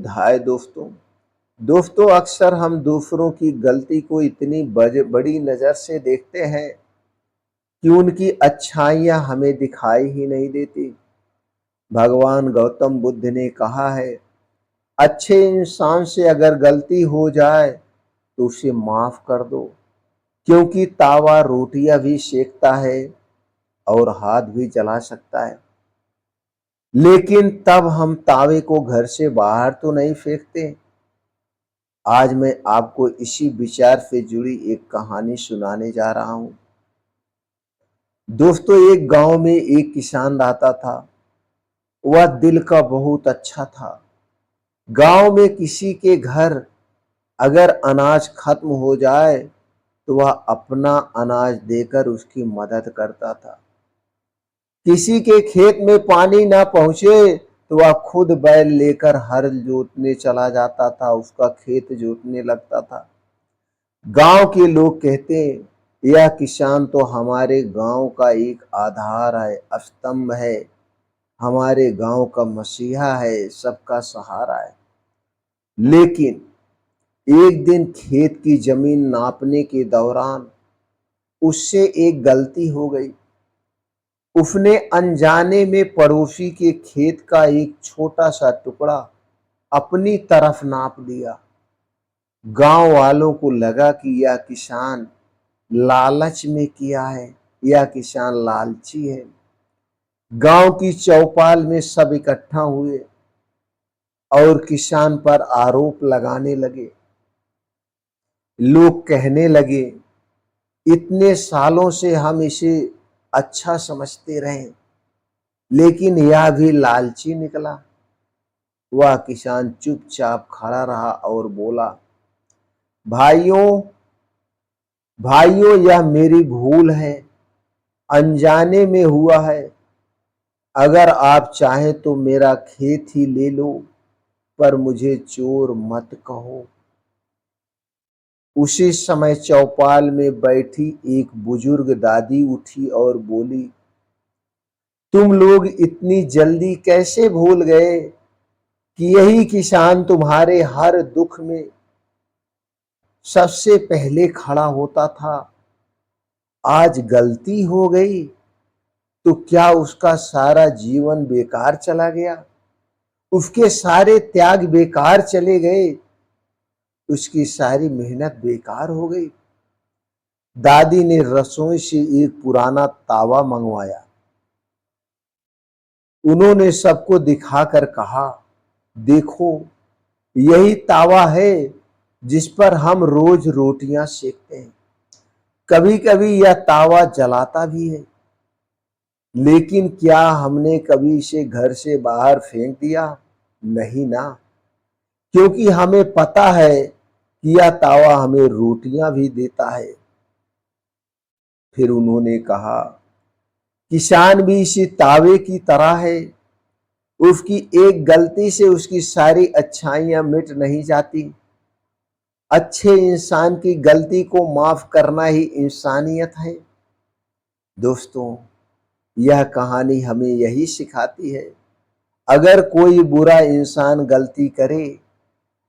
हाय दोस्तों। दोस्तों, अक्सर हम दूसरों की गलती को इतनी बड़ी नज़र से देखते हैं कि उनकी अच्छाइयाँ हमें दिखाई ही नहीं देती। भगवान गौतम बुद्ध ने कहा है, अच्छे इंसान से अगर गलती हो जाए तो उसे माफ कर दो, क्योंकि तावा रोटियां भी सेकता है और हाथ भी जला सकता है। लेकिन तब हम तावे को घर से बाहर तो नहीं फेंकते। आज मैं आपको इसी विचार से जुड़ी एक कहानी सुनाने जा रहा हूं। दोस्तों, एक गांव में एक किसान रहता था। वह दिल का बहुत अच्छा था। गांव में किसी के घर अगर अनाज खत्म हो जाए तो वह अपना अनाज देकर उसकी मदद करता था। किसी के खेत में पानी ना पहुंचे तो वह खुद बैल लेकर हल जोतने चला जाता था, उसका खेत जोतने लगता था। गांव के लोग कहते हैं, यह किसान तो हमारे गांव का एक आधार है, स्तंभ है, हमारे गांव का मसीहा है, सबका सहारा है। लेकिन एक दिन खेत की जमीन नापने के दौरान उससे एक गलती हो गई। उसने अनजाने में पड़ोसी के खेत का एक छोटा सा टुकड़ा अपनी तरफ नाप लिया। गांव वालों को लगा कि यह किसान लालच में किया है, यह किसान लालची है। गांव की चौपाल में सब इकट्ठा हुए और किसान पर आरोप लगाने लगे। लोग कहने लगे, इतने सालों से हम इसे अच्छा समझते रहे, लेकिन यह भी लालची निकला। वह किसान चुपचाप खड़ा रहा और बोला, भाइयों भाइयों, यह मेरी भूल है, अनजाने में हुआ है। अगर आप चाहें तो मेरा खेत ही ले लो, पर मुझे चोर मत कहो। उसी समय चौपाल में बैठी एक बुजुर्ग दादी उठी और बोली, तुम लोग इतनी जल्दी कैसे भूल गए कि यही किसान तुम्हारे हर दुख में सबसे पहले खड़ा होता था। आज गलती हो गई तो क्या उसका सारा जीवन बेकार चला गया? उसके सारे त्याग बेकार चले गए? उसकी सारी मेहनत बेकार हो गई? दादी ने रसोई से एक पुराना तावा मंगवाया। उन्होंने सबको दिखाकर कहा, देखो, यही तावा है जिस पर हम रोज रोटियां सेकते हैं। कभी कभी यह तावा जलाता भी है, लेकिन क्या हमने कभी इसे घर से बाहर फेंक दिया? नहीं ना, क्योंकि हमें पता है कि यह तावा हमें रोटियां भी देता है। फिर उन्होंने कहा, किसान भी इसी तावे की तरह है। उसकी एक गलती से उसकी सारी अच्छाइयां मिट नहीं जाती। अच्छे इंसान की गलती को माफ करना ही इंसानियत है। दोस्तों, यह कहानी हमें यही सिखाती है, अगर कोई बुरा इंसान गलती करे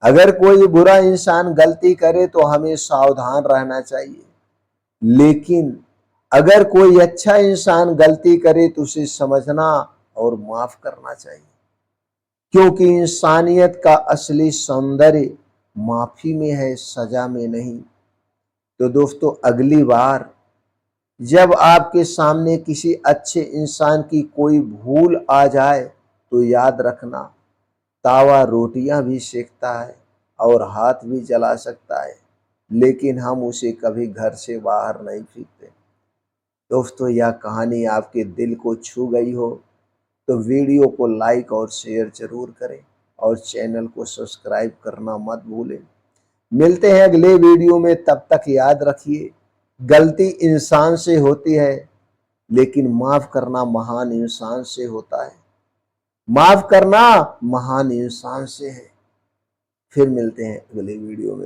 अगर कोई बुरा इंसान गलती करे तो हमें सावधान रहना चाहिए। लेकिन अगर कोई अच्छा इंसान गलती करे तो उसे समझना और माफ करना चाहिए, क्योंकि इंसानियत का असली सौंदर्य माफी में है, सजा में नहीं। तो दोस्तों, अगली बार जब आपके सामने किसी अच्छे इंसान की कोई भूल आ जाए तो याद रखना, तावा रोटियां भी सेकता है और हाथ भी जला सकता है, लेकिन हम उसे कभी घर से बाहर नहीं फेंकते। दोस्तों, यह कहानी आपके दिल को छू गई हो तो वीडियो को लाइक और शेयर जरूर करें और चैनल को सब्सक्राइब करना मत भूलें। मिलते हैं अगले वीडियो में, तब तक याद रखिए, गलती इंसान से होती है, लेकिन माफ करना महान इंसान से होता है। माफ करना महान इंसान से है। फिर मिलते हैं अगले वीडियो में।